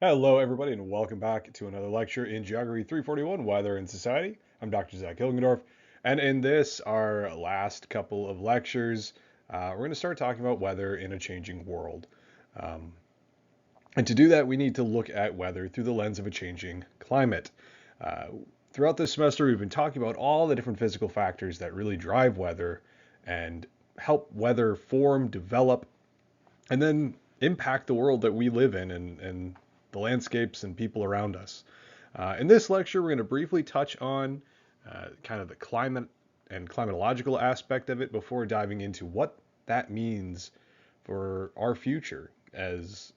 Hello, everybody, and welcome back to another lecture in Geography 341, Weather and Society. I'm Dr. Zach Hilgendorf, and in this, our last couple of lectures, we're going to start talking about weather in a changing world. Um, and to do that, we need to look at weather through the lens of a changing climate. Uh, Throughout this semester, we've been talking about all the different physical factors that really drive weather and help weather form, develop, and then impact the world that we live in and the landscapes and people around us. In this lecture, we're going to briefly touch on kind of the climate and climatological aspect of it before diving into what that means for our future as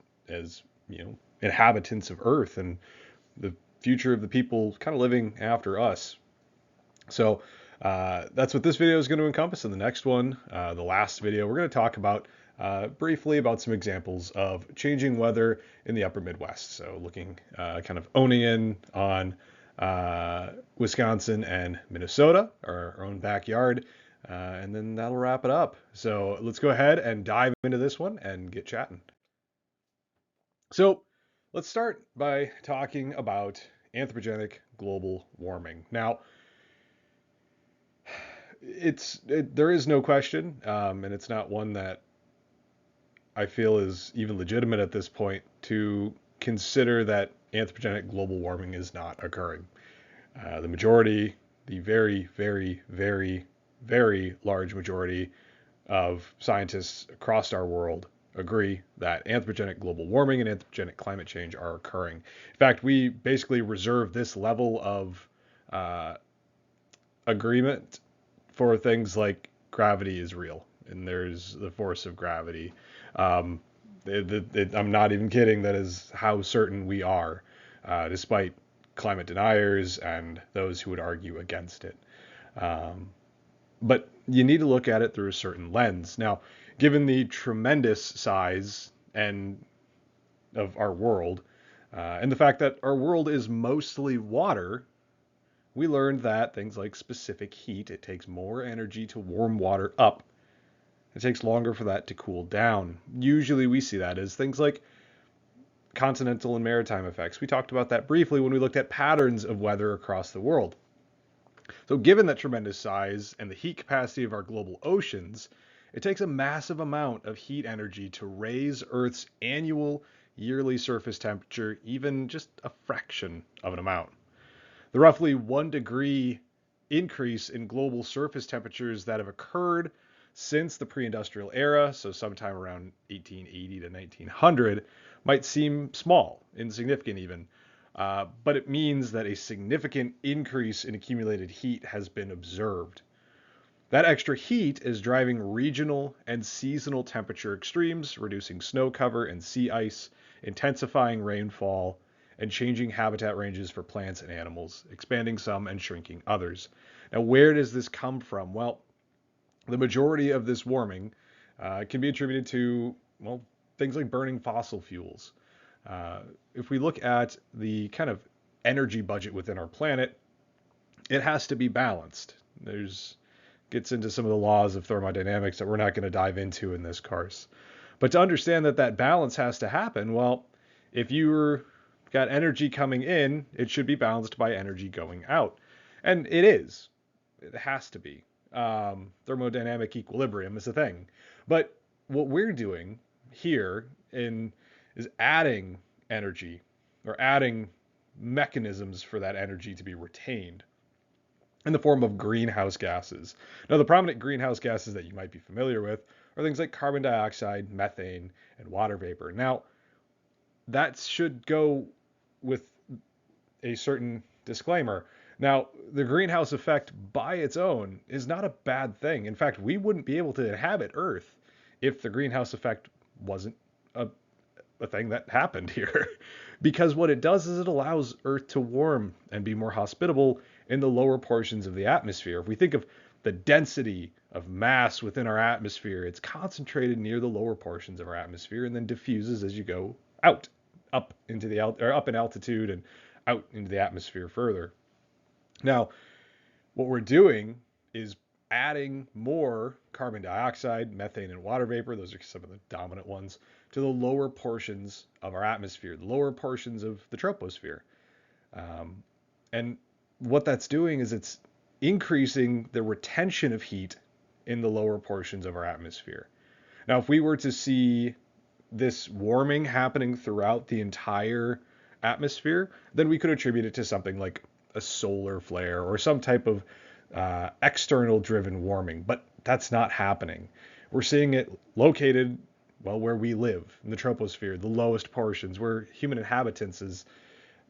inhabitants of Earth and the future of the people kind of living after us. So that's what this video is going to encompass. In the next one, the last video, we're going to talk about briefly about some examples of changing weather in the upper Midwest. So looking kind of owning in on Wisconsin and Minnesota, our own backyard, and then that'll wrap it up. So let's go ahead and dive into this one and get chatting. So let's start by talking about anthropogenic global warming. Now, there is no question, and it's not one that I feel is even legitimate at this point to consider that anthropogenic global warming is not occurring. The majority, the very, very, very, very large majority of scientists across our world agree that anthropogenic global warming and anthropogenic climate change are occurring. In fact, we basically reserve this level of uh, agreement for things like gravity is real and there's the force of gravity. Um, I'm not even kidding. That is how certain we are, despite climate deniers and those who would argue against it. Um, but you need to look at it through a certain lens. Now, given the tremendous size and of our world, and the fact that our world is mostly water, we learned that things like specific heat, it takes more energy to warm water up. It takes longer for that to cool down. Usually we see that as things like continental and maritime effects. We talked about that briefly when we looked at patterns of weather across the world. So given that tremendous size and the heat capacity of our global oceans, it takes a massive amount of heat energy to raise Earth's annual yearly surface temperature even just a fraction of an amount. The roughly 1 degree increase in global surface temperatures that have occurred since the pre-industrial era, so sometime around 1880 to 1900, might seem small, insignificant even, but it means that a significant increase in accumulated heat has been observed. That extra heat is driving regional and seasonal temperature extremes, reducing snow cover and sea ice, intensifying rainfall, and changing habitat ranges for plants and animals, expanding some and shrinking others. Now, where does this come from? Well, the majority of this warming can be attributed to, well, things like burning fossil fuels. If we look at the kind of energy budget within our planet, it has to be balanced. There's gets into some of the laws of thermodynamics that we're not going to dive into in this course. But to understand that that balance has to happen, well, if you're got energy coming in, it should be balanced by energy going out. And it is. It has to be. Thermodynamic equilibrium is a thing. But what we're doing here in is adding energy or adding mechanisms for that energy to be retained in the form of greenhouse gases. Now, the prominent greenhouse gases that you might be familiar with are things like carbon dioxide, methane, and water vapor. Now, that should go with a certain disclaimer. Now, the greenhouse effect by its own is not a bad thing. In fact, we wouldn't be able to inhabit Earth if the greenhouse effect wasn't a, a thing that happened here. Because what it does is it allows Earth to warm and be more hospitable in the lower portions of the atmosphere. If we think of the density of mass within our atmosphere, it's concentrated near the lower portions of our atmosphere and then diffuses as you go out, up into the or up in altitude and out into the atmosphere further. Now, what we're doing is adding more carbon dioxide, methane, and water vapor. Those are some of the dominant ones to the lower portions of our atmosphere, the lower portions of the troposphere. Um, and what that's doing is it's increasing the retention of heat in the lower portions of our atmosphere. Now, if we were to see this warming happening throughout the entire atmosphere, then we could attribute it to something like a solar flare or some type of external driven warming, but that's not happening. We're seeing it located, well, where we live in the troposphere, the lowest portions, where human inhabitants is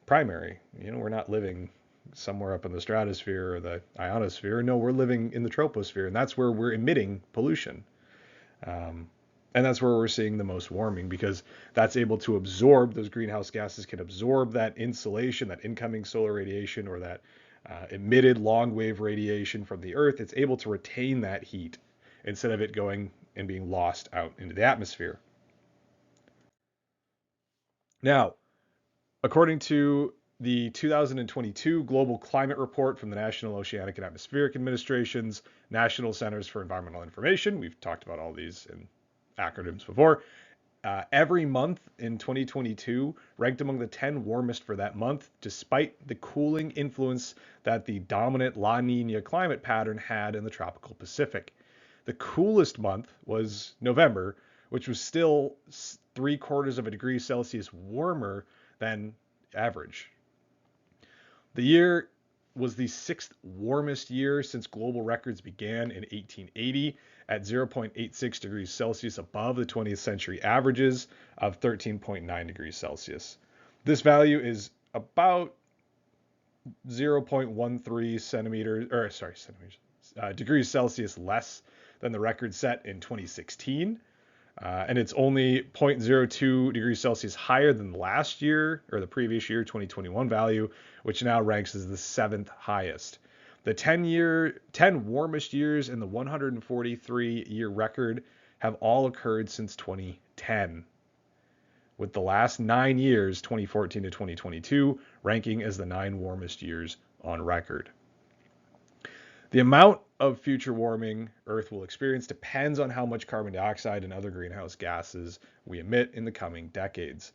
primary. We're not living somewhere up in the stratosphere or the ionosphere. No, we're living in the troposphere, and that's where we're emitting pollution. Um, and that's where we're seeing the most warming, because that's able to absorb, those greenhouse gases can absorb that insolation, that incoming solar radiation, or that emitted long wave radiation from the Earth. It's able to retain that heat instead of it going and being lost out into the atmosphere. Now, according to the 2022 Global Climate Report from the National Oceanic and Atmospheric Administration's National Centers for Environmental Information, we've talked about all these in acronyms before, every month in 2022 ranked among the 10 warmest for that month, despite the cooling influence that the dominant La Nina climate pattern had in the tropical Pacific. The coolest month was November, which was still 3/4 of a degree Celsius warmer than average. The year was the 6th warmest year since global records began in 1880 at 0.86 degrees Celsius above the 20th century averages of 13.9 degrees Celsius. This value is about 0.13 degrees Celsius less than the record set in 2016. And it's only 0.02 degrees Celsius higher than last year, or the previous year, 2021 value, which now ranks as the 7th highest. The 10 warmest years in the 143-year record have all occurred since 2010, with the last 9 years, 2014 to 2022, ranking as the 9 warmest years on record. The amount of future warming Earth will experience depends on how much carbon dioxide and other greenhouse gases we emit in the coming decades.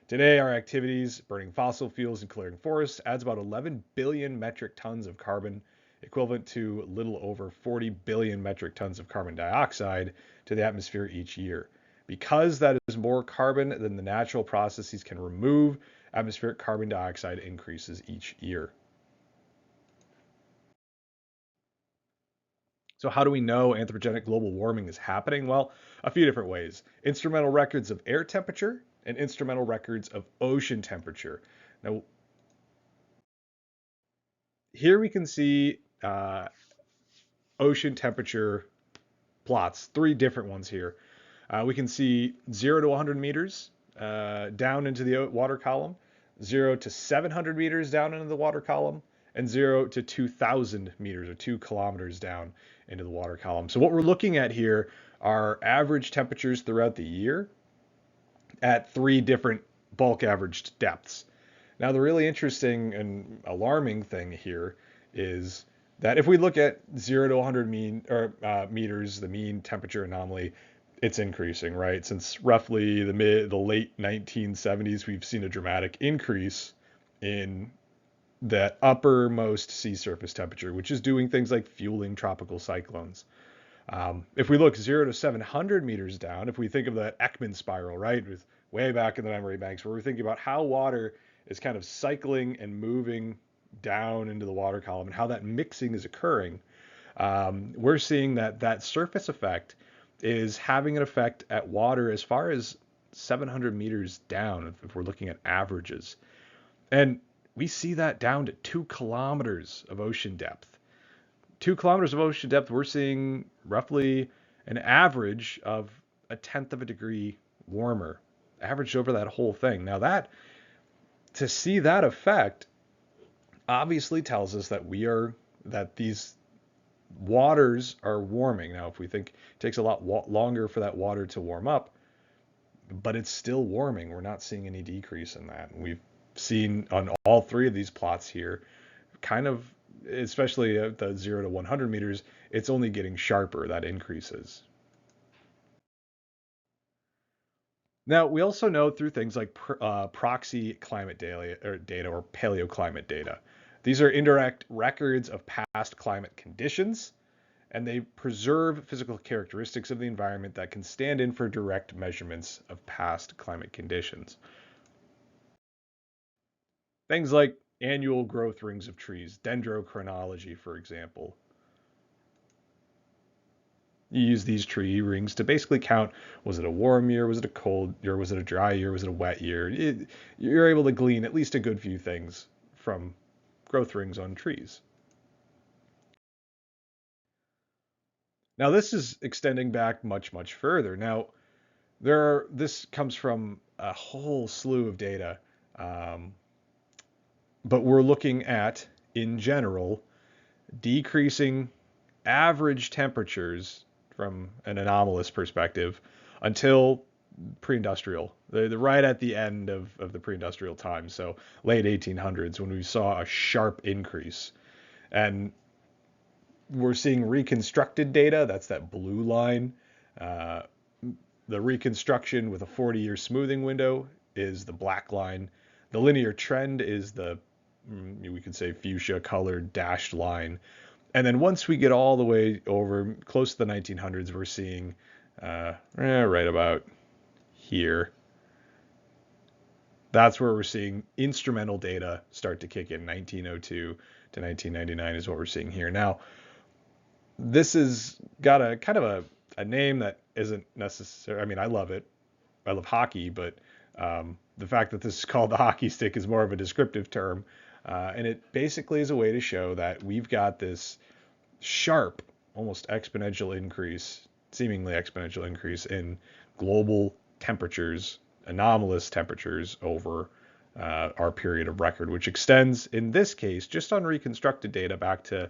Today, our activities, burning fossil fuels and clearing forests, adds about 11 billion metric tons of carbon, equivalent to little over 40 billion metric tons of carbon dioxide to the atmosphere each year. Because that is more carbon than the natural processes can remove, atmospheric carbon dioxide increases each year. So how do we know anthropogenic global warming is happening? Well, a few different ways. Instrumental records of air temperature and instrumental records of ocean temperature. Now, here we can see ocean temperature plots, 3 different ones here. We can see 0 to 100 meters down into the water column, 0 to 700 meters down into the water column, and 0 to 2,000 meters or 2 kilometers down into the water column. So what we're looking at here are average temperatures throughout the year at 3 different bulk averaged depths. Now, the really interesting and alarming thing here is that if we look at 0 to 100 meters, the mean temperature anomaly, it's increasing, right? Since roughly the late 1970s, we've seen a dramatic increase in that uppermost sea surface temperature, which is doing things like fueling tropical cyclones. If we look 0 to 700 meters down, if we think of that Ekman spiral, right, with way back in the memory banks, where we're thinking about how water is kind of cycling and moving down into the water column and how that mixing is occurring, we're seeing that surface effect is having an effect at water as far as 700 meters down, if we're looking at averages. And we see that down to 2 kilometers of ocean depth. 2 kilometers of ocean depth, we're seeing roughly an average of 1/10 of a degree warmer, averaged over that whole thing. Now to see that effect obviously tells us that these waters are warming. Now, if we think it takes a lot longer for that water to warm up, but it's still warming, we're not seeing any decrease in that. We've seen on all 3 of these plots here, kind of, especially at the 0 to 100 meters, it's only getting sharper, that increases. Now, we also know through things like proxy climate data or paleoclimate data. These are indirect records of past climate conditions, and they preserve physical characteristics of the environment that can stand in for direct measurements of past climate conditions. Things like annual growth rings of trees, dendrochronology, for example. You use these tree rings to basically count, was it a warm year, was it a cold year, was it a dry year, was it a wet year? You're able to glean at least a good few things from growth rings on trees. Now this is extending back much, much further. Now this comes from a whole slew of data, um, but we're looking at, in general, decreasing average temperatures from an anomalous perspective until pre-industrial, the right at the end of the pre-industrial time, so late 1800s, when we saw a sharp increase. And we're seeing reconstructed data, that's that blue line. Uh, the reconstruction with a 40-year smoothing window is the black line. The linear trend is the, we could say, fuchsia colored dashed line. And then once we get all the way over close to the 1900s, we're seeing right about here. That's where we're seeing instrumental data start to kick in. 1902 to 1999 is what we're seeing here. Now, this has got a kind of a name that isn't necessary. I mean, I love it. I love hockey, but the fact that this is called the hockey stick is more of a descriptive term. And it basically is a way to show that we've got this sharp, almost exponential increase, seemingly exponential increase in global temperatures, anomalous temperatures over our period of record, which extends in this case just on reconstructed data back to,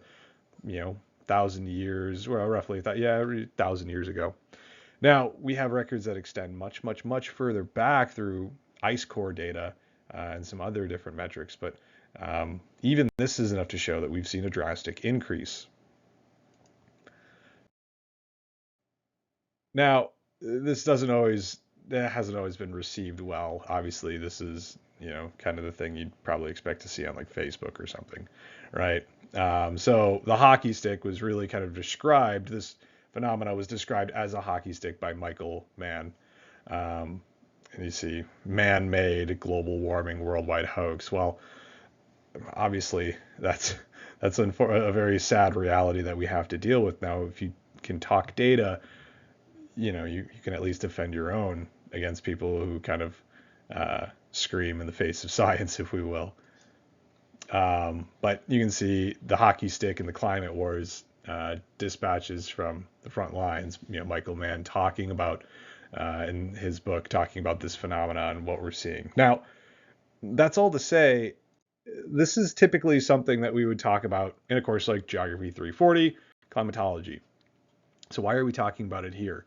1,000 years, well, roughly, 1,000 years ago. Now we have records that extend much, much, much further back through ice core data and some other different metrics, but even this is enough to show that we've seen a drastic increase. Now, this doesn't always that hasn't always been received well. Obviously, this is, kind of the thing you'd probably expect to see on like Facebook or something, right? So the hockey stick was really kind of described. This phenomena was described as a hockey stick by Michael Mann. Um, and you see, man-made global warming worldwide hoax. Well, obviously, that's a very sad reality that we have to deal with now. If you can talk data, you can at least defend your own against people who kind of scream in the face of science, if we will. But you can see the hockey stick and the climate wars dispatches from the front lines. Michael Mann talking about in his book, talking about this phenomenon and what we're seeing. Now, that's all to say, this is typically something that we would talk about in a course like Geography 340, climatology. So why are we talking about it here?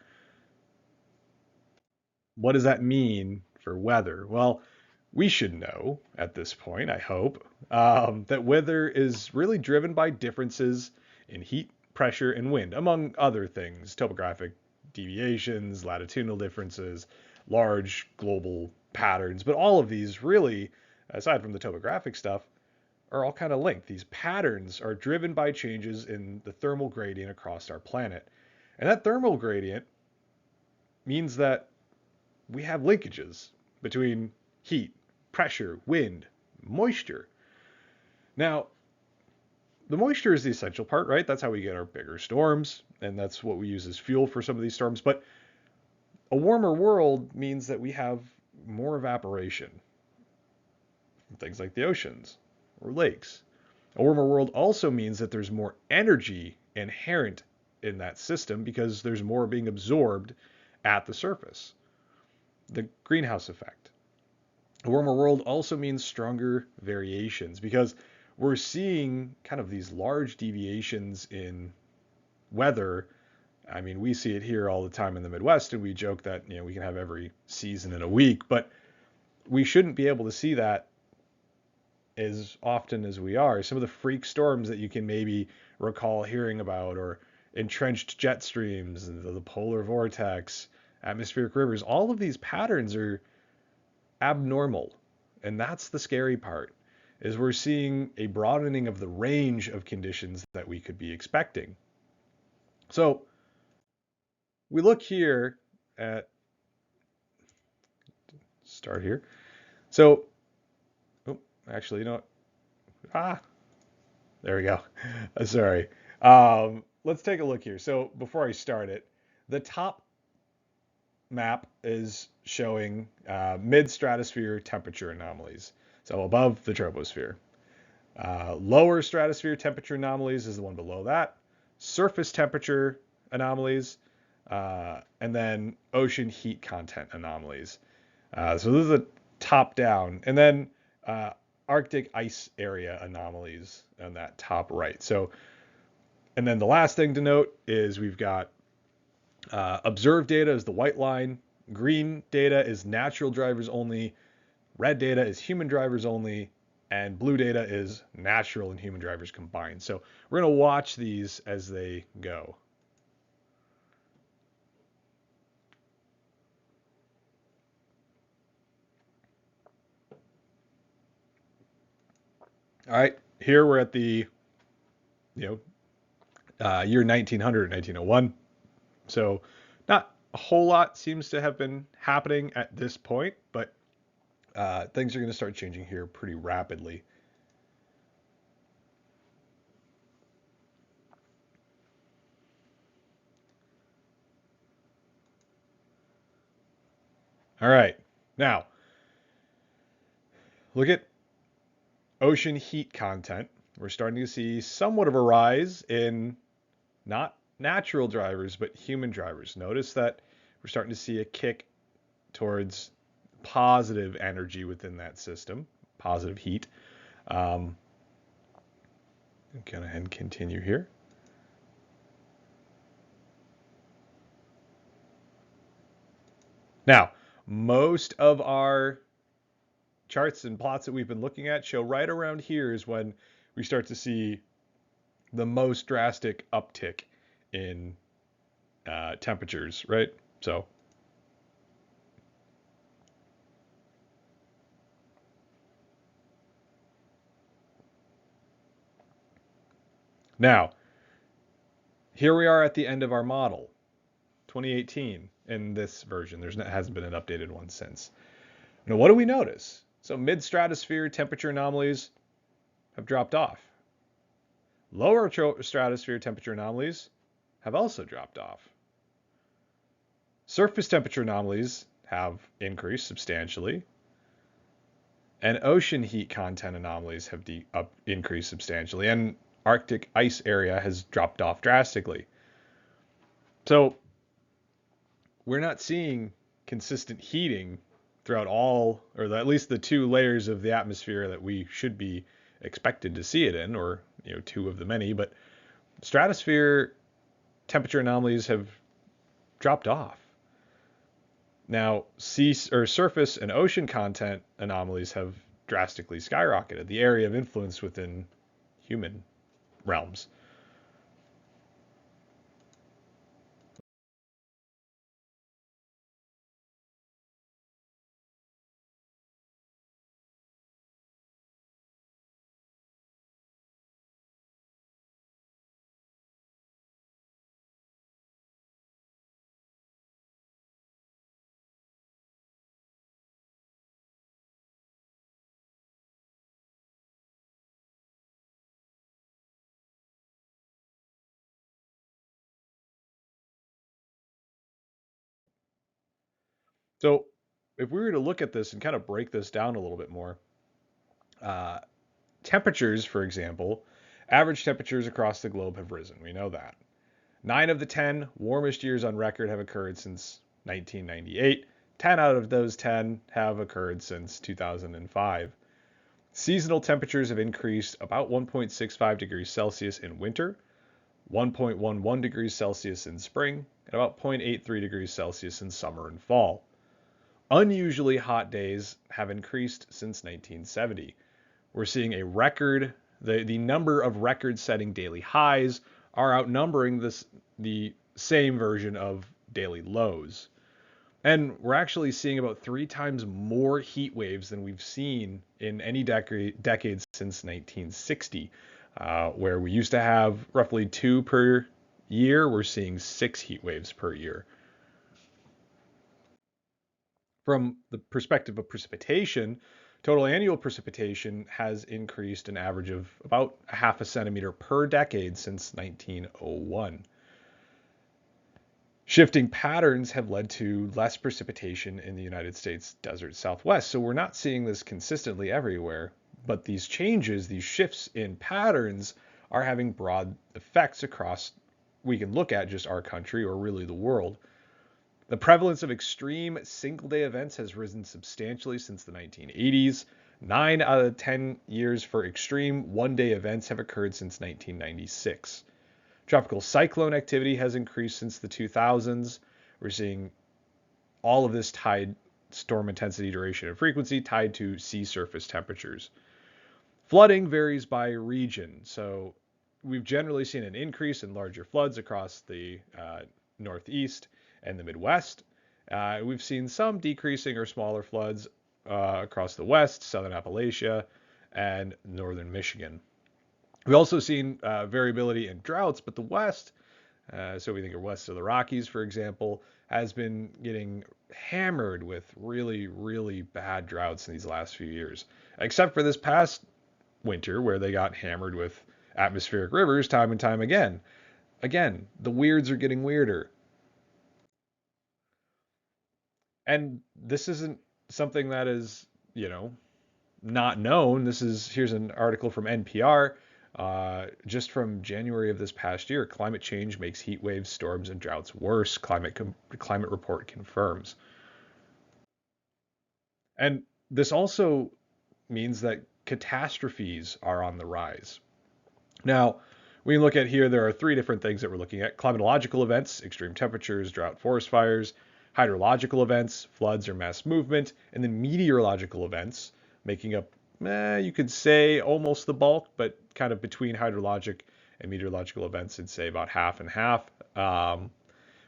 What does that mean for weather? Well, we should know at this point, I hope, that weather is really driven by differences in heat, pressure, and wind, among other things, topographic deviations, latitudinal differences, large global patterns. But all of these really, aside from the topographic stuff, are all kind of linked. These patterns are driven by changes in the thermal gradient across our planet. And that thermal gradient means that we have linkages between heat, pressure, wind, moisture. Now, the moisture is the essential part, right? That's how we get our bigger storms, and that's what we use as fuel for some of these storms. But a warmer world means that we have more evaporation from things like the oceans or lakes. A warmer world also means that there's more energy inherent in that system because there's more being absorbed at the surface. The greenhouse effect. A warmer world also means stronger variations because we're seeing kind of these large deviations in weather. I mean, we see it here all the time in the Midwest, and we joke that, we can have every season in a week, but we shouldn't be able to see that as often as we are. Some of the freak storms that you can maybe recall hearing about, or entrenched jet streams, the polar vortex, atmospheric rivers. All of these patterns are abnormal. And that's the scary part, is we're seeing a broadening of the range of conditions that we could be expecting. So we look here at, start here. So, oh, actually, you know what? There we go. Sorry. Let's take a look here. So before I start it, the top map is showing mid-stratosphere temperature anomalies, so above the troposphere. Lower stratosphere temperature anomalies is the one below that. Surface temperature anomalies, and then ocean heat content anomalies. So this is a top down, and then Arctic ice area anomalies on that top right. So, and then the last thing to note is we've got observed data is the white line, green data is natural drivers only, red data is human drivers only, and blue data is natural and human drivers combined. So we're going to watch these as they go. All right, here we're at the year 1900, 1901. So not a whole lot seems to have been happening at this point, but things are going to start changing here pretty rapidly. All right, now look at ocean heat content. We're starting to see somewhat of a rise in not natural drivers, but human drivers. Notice that we're starting to see a kick towards positive energy within that system, positive heat. Go ahead and continue here. Now, most of our charts and plots that we've been looking at show right around here is when we start to see the most drastic uptick in temperatures, right? So now, here we are at the end of our model, 2018 in this version. Hasn't been an updated one since. Now, what do we notice? So mid-stratosphere temperature anomalies have dropped off. Lower stratosphere temperature anomalies have also dropped off. Surface temperature anomalies have increased substantially. And ocean heat content anomalies have increased substantially. And Arctic ice area has dropped off drastically. So we're not seeing consistent heating throughout all, or at least the two layers of the atmosphere that we should be expected to see it in, or two of the many. But stratosphere temperature anomalies have dropped off. Now, surface and ocean content anomalies have drastically skyrocketed, the area of influence within human realms. So if we were to look at this and kind of break this down a little bit more, uh, temperatures, for example, average temperatures across the globe have risen. We know that. 9 of the 10 warmest years on record have occurred since 1998. 10 out of those 10 have occurred since 2005. Seasonal temperatures have increased about 1.65 degrees Celsius in winter, 1.11 degrees Celsius in spring, and about 0.83 degrees Celsius in summer and fall. Unusually hot days have increased since 1970. We're seeing a record, the number of record-setting daily highs are outnumbering the same version of daily lows. And we're actually seeing about 3 times more heat waves than we've seen in any decade since 1960, where we used to have roughly 2 per year. We're seeing 6 heat waves per year. From the perspective of precipitation, total annual precipitation has increased an average of about a half a centimeter per decade since 1901. Shifting patterns have led to less precipitation in the United States desert Southwest. So we're not seeing this consistently everywhere, but these changes, these shifts in patterns are having broad effects across, we can look at just our country or really the world. The prevalence of extreme single day events has risen substantially since the 1980s. 9 out of 10 years for extreme one-day events have occurred since 1996. Tropical cyclone activity has increased since the 2000s. We're seeing all of this tied storm intensity, duration, and frequency tied to sea surface temperatures. Flooding varies by region. So we've generally seen an increase in larger floods across the Northeast and the Midwest. We've seen some decreasing or smaller floods across the West, Southern Appalachia, and Northern Michigan. We've also seen variability in droughts, but the West, so we think of west of the Rockies, for example, has been getting hammered with really, really bad droughts in these last few years, except for this past winter where they got hammered with atmospheric rivers time and time again. Again, the weirds are getting weirder. And this isn't something that is, not known. Here's an article from NPR. Just from January of this past year, climate change makes heat waves, storms, and droughts worse. Climate report confirms. And this also means that catastrophes are on the rise. Now, we can look at here, there are 3 different things that we're looking at: climatological events, extreme temperatures, drought, forest fires; hydrological events, floods or mass movement; and then meteorological events, making up, you could say almost the bulk, but kind of between hydrologic and meteorological events, I'd say about half and half,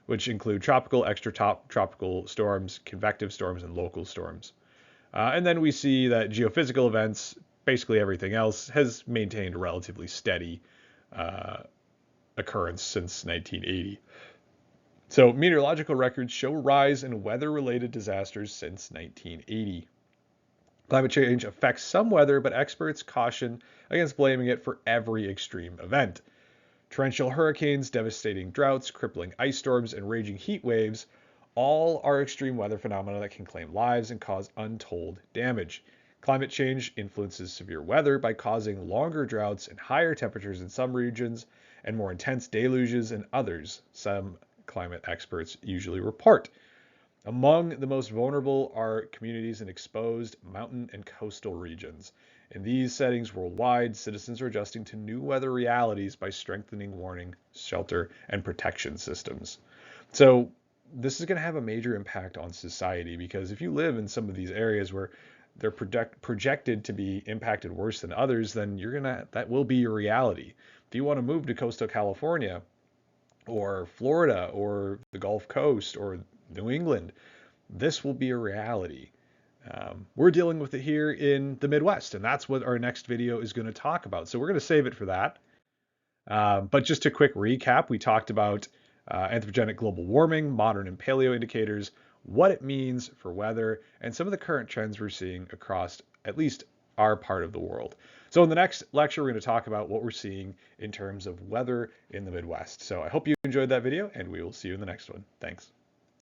which include tropical, extratropical storms, convective storms, and local storms. And then we see that geophysical events, basically everything else, has maintained a relatively steady uh, occurrence since 1980. So meteorological records show a rise in weather-related disasters since 1980. Climate change affects some weather, but experts caution against blaming it for every extreme event. Torrential hurricanes, devastating droughts, crippling ice storms, and raging heat waves all are extreme weather phenomena that can claim lives and cause untold damage. Climate change influences severe weather by causing longer droughts and higher temperatures in some regions and more intense deluges in others, some climate experts usually report. Among the most vulnerable are communities in exposed mountain and coastal regions. In these settings worldwide, citizens are adjusting to new weather realities by strengthening warning, shelter, and protection systems. So this is going to have a major impact on society, because if you live in some of these areas where they're projected to be impacted worse than others, then that will be your reality. If you want to move to coastal California or Florida or the Gulf Coast or New England, this will be a reality. We're dealing with it here in the Midwest, and that's what our next video is going to talk about. So we're going to save it for that. But just a quick recap, we talked about anthropogenic global warming, modern and paleo indicators, what it means for weather, and some of the current trends we're seeing across at least our part of the world. So in the next lecture, we're going to talk about what we're seeing in terms of weather in the Midwest. So I hope you enjoyed that video, and we will see you in the next one. Thanks.